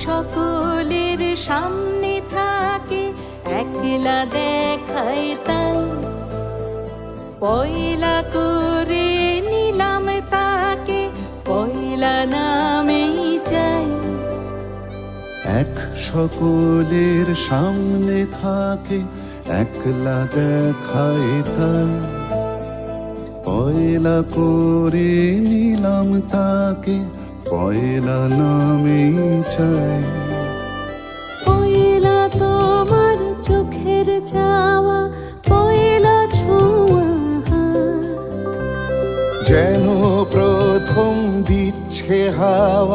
সকলের সামনে থাকে, একলা দেখায় তাই। পয়লা করে নিলাম তাকে, পয়লা নামেই চাই। এক সকলের সামনে থাকে, একলা দেখায় তাই। পয়লা করে নিলাম তাকে, পয়লা নামেই চাই। পয়লা তোমার চোখের চাওয়া, পয়লা ছোঁয়া হাত। যেন প্রথম দিচ্ছে হাওয়া,